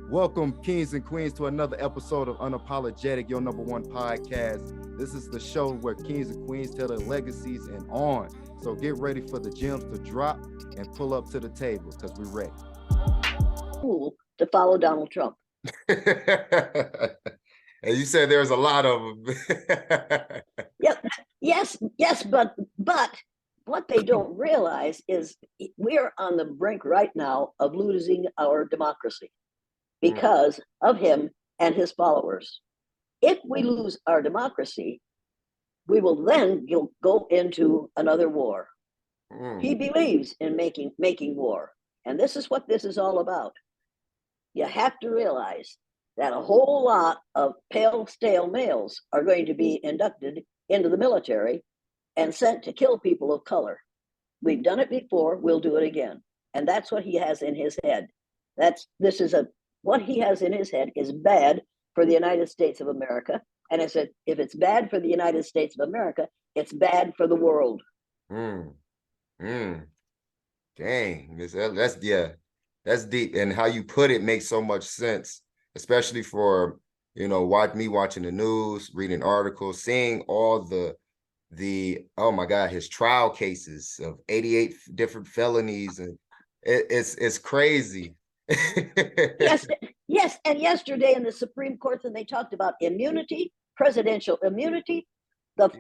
Welcome, kings and queens, to another episode of Unapologetic, your number one podcast. This is the show where kings and queens tell their legacies and on. So get ready for the gems to drop and pull up to the table because we're ready. Cool to follow Donald Trump. And you said there's a lot of them. Yes, but what they don't realize is we're on the brink right now of losing our democracy because of him and his followers. If we lose our democracy, we will then go into another war. He believes in making war, and this is what this is all about. You have to realize that a whole lot of pale, stale males are going to be inducted into the military and sent to kill people of color. We've done it before, we'll do it again. And that's what he has in his head. What he has in his head is bad for the United States of America. And if it's bad for the United States of America, it's bad for the world. Dang, that's deep. And how you put it makes so much sense, especially for, me watching the news, reading articles, seeing all the oh my God, his trial cases of 88 different felonies, and it's crazy. Yes, and yesterday in the Supreme Court, when they talked about immunity, presidential immunity, the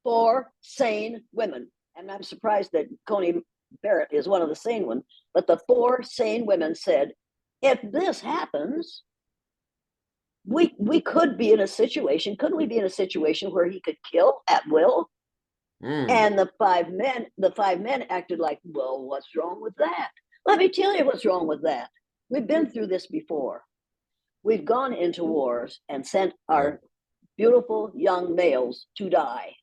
four sane women, and I'm surprised that Coney Barrett is one of the sane ones, but the four sane women said, if this happens, we could be in a situation, couldn't we be in a situation where he could kill at will? And the five men acted like, well, what's wrong with that? Let me tell you what's wrong with that. We've been through this before. We've gone into wars and sent our beautiful young males to die.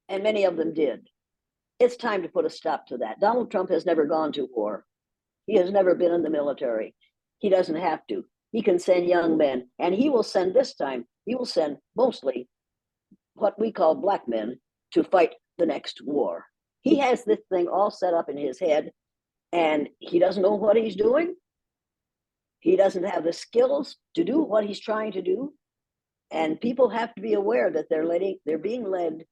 And many of them did. It's time to put a stop to that. Donald Trump has never gone to war. He has never been in the military. He doesn't have to. He can send young men, and he will send mostly what we call black men to fight the next war. He has this thing all set up in his head, and he doesn't know what he's doing. He doesn't have the skills to do what he's trying to do. And people have to be aware that they're being led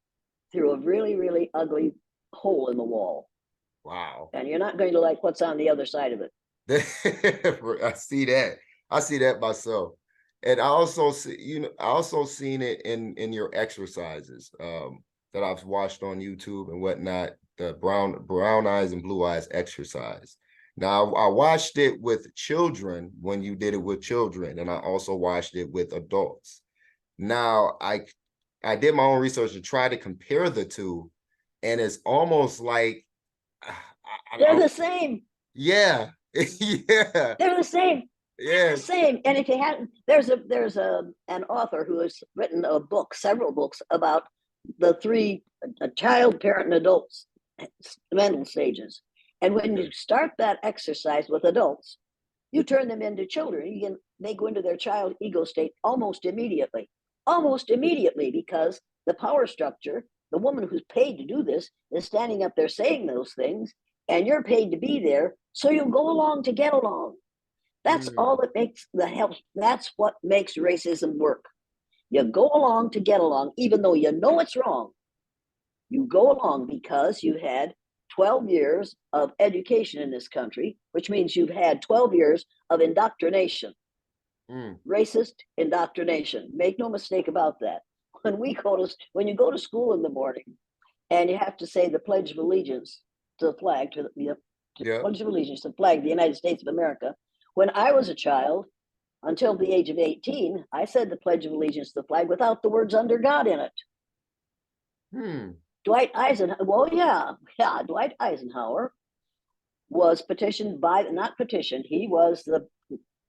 through a really, really ugly hole in the wall. Wow. And you're not going to like what's on the other side of it. I see that myself. And I also seen it in your exercises that I've watched on YouTube and whatnot, the brown eyes and blue eyes exercise. Now I watched it with children when you did it with children, and I also watched it with adults. Now I did my own research to try to compare the two, and it's almost like they're the same. Yeah. Yeah. They're the same. Yeah. The same. And if you hadn't, there's an author who has written several books about the three child, parent, and adults mental stages. And when you start that exercise with adults, you turn them into children. They go into their child ego state almost immediately, because the power structure, the woman who's paid to do this, is standing up there saying those things, and you're paid to be there, so you go along to get along. That's all that makes that's what makes racism work. You go along to get along, even though you know it's wrong. You go along because you had 12 years of education in this country, which means you've had 12 years of indoctrination. Racist indoctrination. Make no mistake about that. When you go to school in the morning and you have to say the Pledge of Allegiance to the flag, Pledge of Allegiance to the flag of the United States of America. When I was a child, until the age of 18, I said the Pledge of Allegiance to the flag without the words "under God" in it. Dwight Eisenhower, Dwight Eisenhower was he was the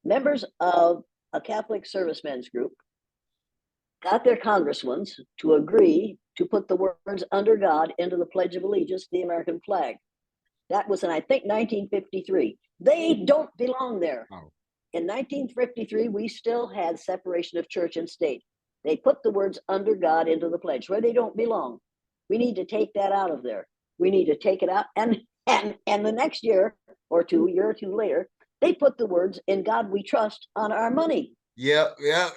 members of a Catholic servicemen's group, got their congressmen to agree to put the words "under God" into the Pledge of Allegiance to the American flag. That was in, I think, 1953. They don't belong there. Oh. In 1953, we still had separation of church and state. They put the words "under God" into the pledge where they don't belong. We need to take that out of there. We need to take it out. And the next year or two later, They put the words "In God We Trust" on our money. Yep, yep.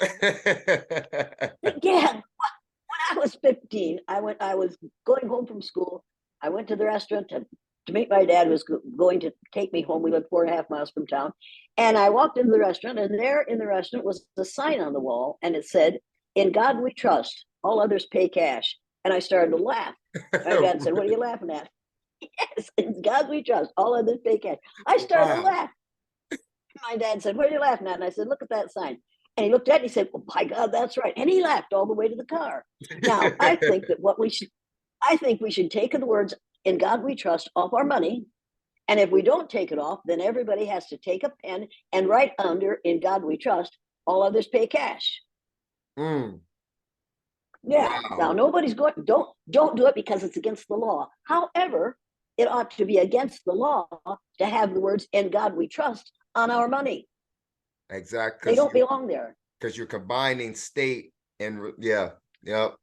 Yeah. When I was 15, I was going home from school. I went to the restaurant to meet my dad, who was going to take me home. We lived 4.5 miles from town. And I walked into the restaurant, and there in the restaurant was a sign on the wall, and it said, "In God We Trust, all others pay cash." And I started to laugh. My dad said, "What are you laughing at?" Yes, "In God We Trust, all others pay cash." I started to Wow. laugh. My dad said, "What are you laughing at?" And I said, "Look at that sign." And he looked at it and he said, "Well, my God, that's right." And he laughed all the way to the car. Now, I think that I think we should take the words "In God We Trust" off our money. And if we don't take it off, then everybody has to take a pen and write under "In God We Trust, all others pay cash." Mm, Yeah. Now wow. nobody's going, don't do it because it's against the law. However, it ought to be against the law to have the words "In God We Trust" on our money. Exactly. They don't belong there. Because you're combining state and yeah, yep.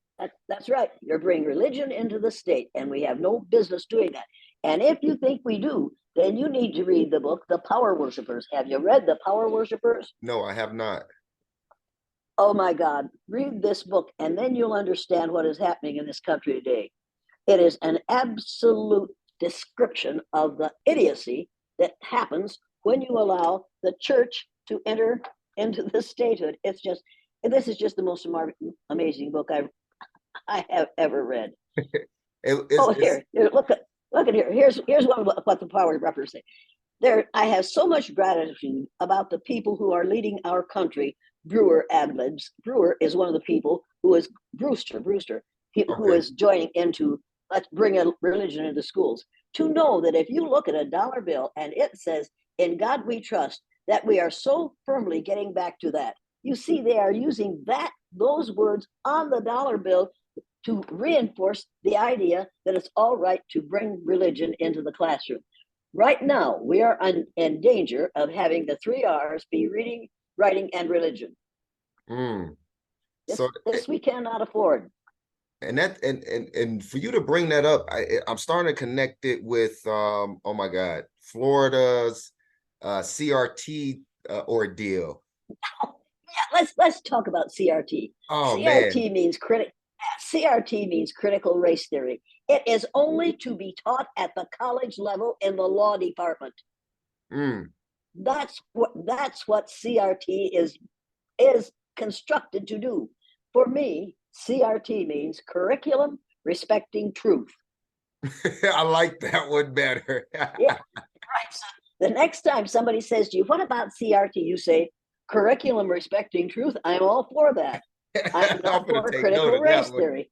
That's right. You're bringing religion into the state, and we have no business doing that. And if you think we do, then you need to read the book, The Power Worshippers. Have you read The Power Worshippers? No, I have not. Oh my God, read this book, and then you'll understand what is happening in this country today. It is an absolute description of the idiocy that happens when you allow the church to enter into the statehood. This is just the most amazing book I have ever read. Oh, here, look at here. Here's what the power reppers say. There, I have so much gratitude about the people who are leading our country. Brewer ad-libs. Brewer is one of the people who is Brewster, who Okay. is joining into "Let's bring a religion into schools." To know that if you look at a dollar bill and it says "In God We Trust," that we are so firmly getting back to that. You see, they are using those words on the dollar bill to reinforce the idea that it's all right to bring religion into the classroom. Right now, we are in danger of having the three R's be reading, writing, and religion. Mm. This, So this we cannot afford. and for you to bring that up, I'm starting to connect it with oh my God, Florida's CRT ordeal. Yeah, let's talk about CRT. Oh man. CRT means CRT means critical race theory. It is only to be taught at the college level in the law department. Mm. That's what CRT is constructed to do. For me, CRT means curriculum respecting truth. I like that one better. Yeah, right. So the next time somebody says to you, "What about CRT?" you say, "Curriculum respecting truth." I'm all for that. I'm I'm not gonna for take note critical of that race one. theory.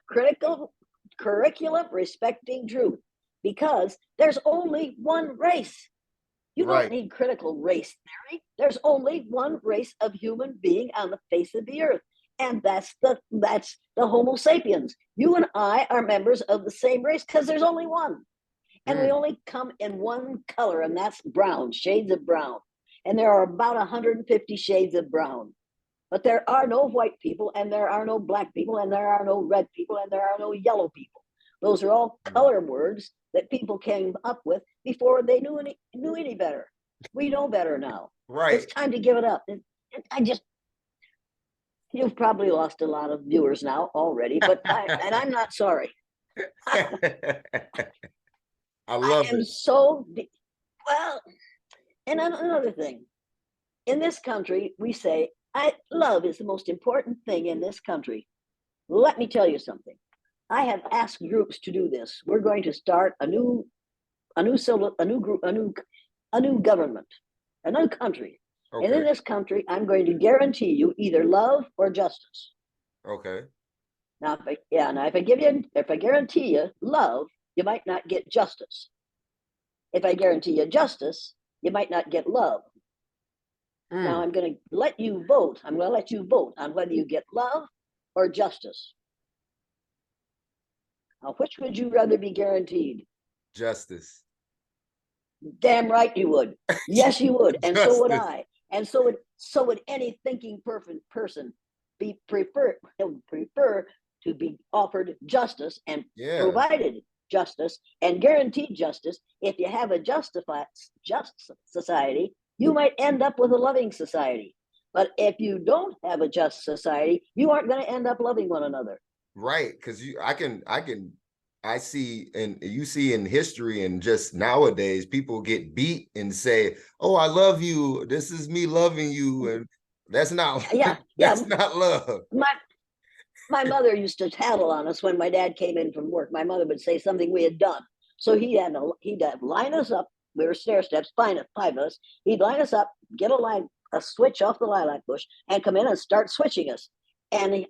Critical curriculum respecting truth, because there's only one race. You don't Right. need critical race theory. There's only one race of human being on the face of the earth, and that's the Homo sapiens. You and I are members of the same race because there's only one, and we Mm. only come in one color, and that's brown, shades of brown. And there are about 150 shades of brown. But there are no white people, and there are no black people, and there are no red people, and there are no yellow people. Those are all color words that people came up with before they knew any better. We know better now. It's Right. time to give it up. I just You've probably lost a lot of viewers now already, but I'm not sorry. I I love am it. so well. And another thing, in this country, we say love is the most important thing in this country. Let me tell you something. I have asked groups to do this. We're going to start a new group, a new government, a new country. And in Okay. this country, I'm going to guarantee you either love or justice. Okay. Now if I guarantee you love, you might not get justice. If I guarantee you justice, you might not get love. Now Mm. I'm going to let you vote. I'm going to let you vote on whether you get love or justice. Now, which would you rather be guaranteed? Justice. Damn right you would. Yes, you would, and so would Justice. I, and so would any thinking person prefer to be offered justice and Yeah. provided justice and guaranteed justice. If you have a just society, you might end up with a loving society. But if you don't have a just society, you aren't going to end up loving one another. Right, because I see, and you see in history and just nowadays, people get beat and say, "Oh, I love you. This is me loving you," and that's not Yeah, that's not love. My mother used to tattle on us when my dad came in from work. My mother would say something we had done, so he'd line us up. We were stair steps, five of us. He'd line us up, get a switch off the lilac bush, and come in and start switching us. And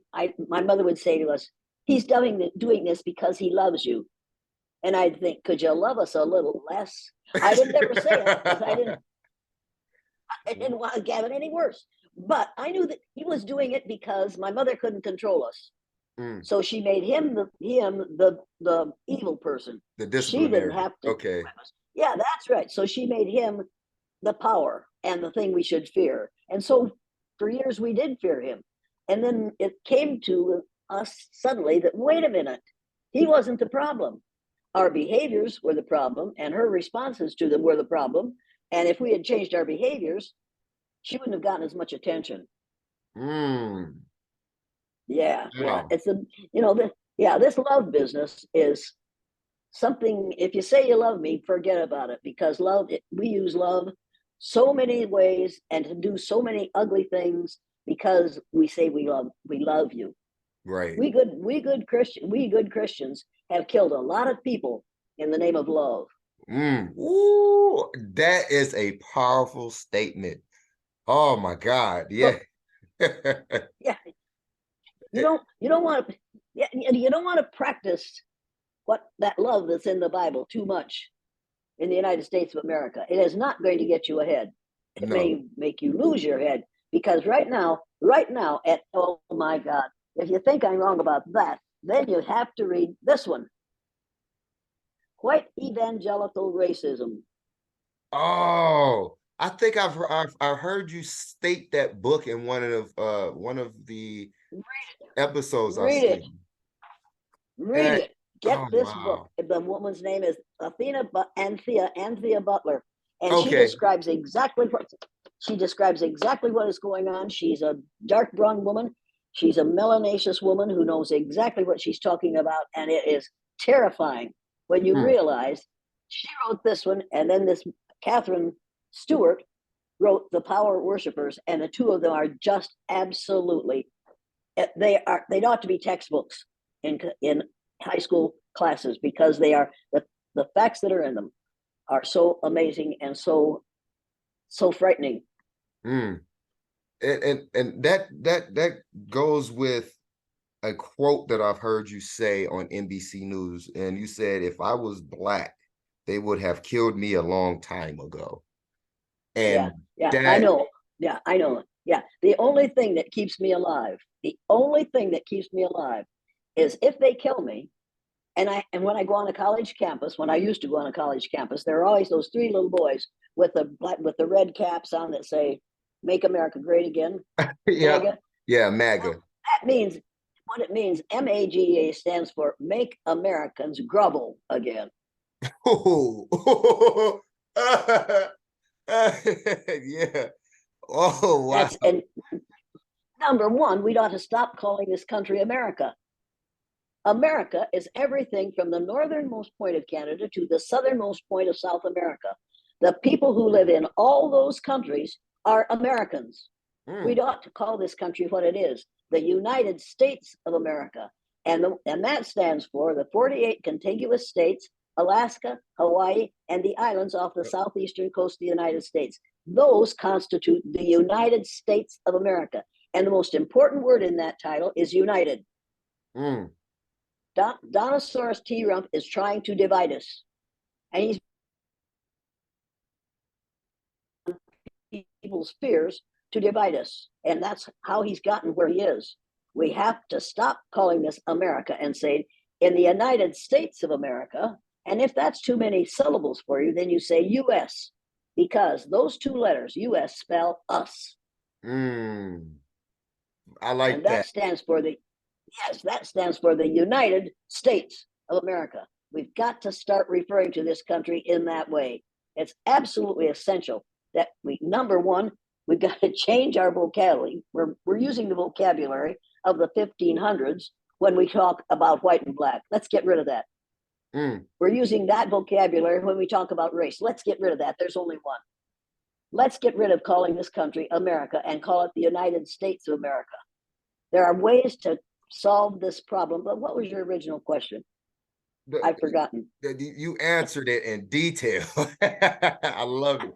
my mother would say to us, "He's doing this because he loves you." And I'd think, "Could you love us a little less?" I didn't ever say it because I didn't want to get it any worse. But I knew that he was doing it because my mother couldn't control us. Mm, So she made him the evil person. the She didn't disciplinary. have to. Okay. Yeah, that's right. So she made him the power and the thing we should fear. And so for years we did fear him. And then it came to us suddenly that, wait a minute, he wasn't the problem. Our behaviors were the problem, and her responses to them were the problem. And if we had changed our behaviors, she wouldn't have gotten as much attention. Mm. Yeah, yeah. Wow. It's a, this love business is something. If you say you love me, forget about it, because we use love so many ways and to do so many ugly things because we say we love you. Right. We good Christians have killed a lot of people in the name of love. Ooh, that is a powerful statement. Oh my God. Yeah. Look, yeah, you don't want to, yeah, you don't want to practice what that love that's in the Bible too much in the United States of America. It is not going to get you ahead. It No. may make you lose your head, because right now, oh my God, if you think I'm wrong about that, then you have to read this one: White Evangelical Racism. Oh, I think I've heard you state that book in one of the episodes I've Read it. seen. Read That, it. Get oh this book. wow. The woman's name is Anthea Butler, and Okay. she describes exactly what is going on. She's a dark brown woman. She's a melanaceous woman who knows exactly what she's talking about, and it is terrifying when you Hmm. realize she wrote this one, and then this Catherine Stewart wrote The Power Worshippers, and the two of them are just absolutely, they ought to be textbooks in high school classes, because they are the facts that are in them are so amazing and so frightening. Hmm. And that goes with a quote that I've heard you say on NBC News, and you said, "If I was black, they would have killed me a long time ago." Yeah, And yeah, I that, know. Yeah, I know. Yeah, the only thing that keeps me alive, is if they kill me. And when I go on a college campus, when I used to go on a college campus, there are always those three little boys with the red caps on that say "Make America Great Again," yeah, MAGA. yeah, Well, MAGA. that means what it means. MAGA stands for Make Americans Grovel Again. Oh, yeah. Oh, wow. And number one, we ought to stop calling this country America. America is everything from the northernmost point of Canada to the southernmost point of South America. The people who live in all those countries are Americans. We Mm, ought to call this country what it is: the United States of America. And that stands for the 48 contiguous states, Alaska, Hawaii, and the islands off the southeastern coast of the United States. Those constitute the United States of America. And the most important word in that title is united. mm. Donosaurus T. Rump is trying to divide us. And he's people's fears to divide us. And that's how he's gotten where he is. We have to stop calling this America and say, in the United States of America. And if that's too many syllables for you, then you say US, because those two letters, US, spell us. Mm. I And like that that. stands for the United States of America. We've got to start referring to this country in that way. It's absolutely essential that we, number one, we've got to change our vocabulary. We're using the vocabulary of the 1500s when we talk about white and black. Let's get rid of that. We're using that vocabulary when we talk about race. Let's get rid of that. There's only one. Let's get rid of calling this country America and call it the United States of America. There are ways to solve this problem, but what was your original question? I've forgotten. You answered it in detail. I love it.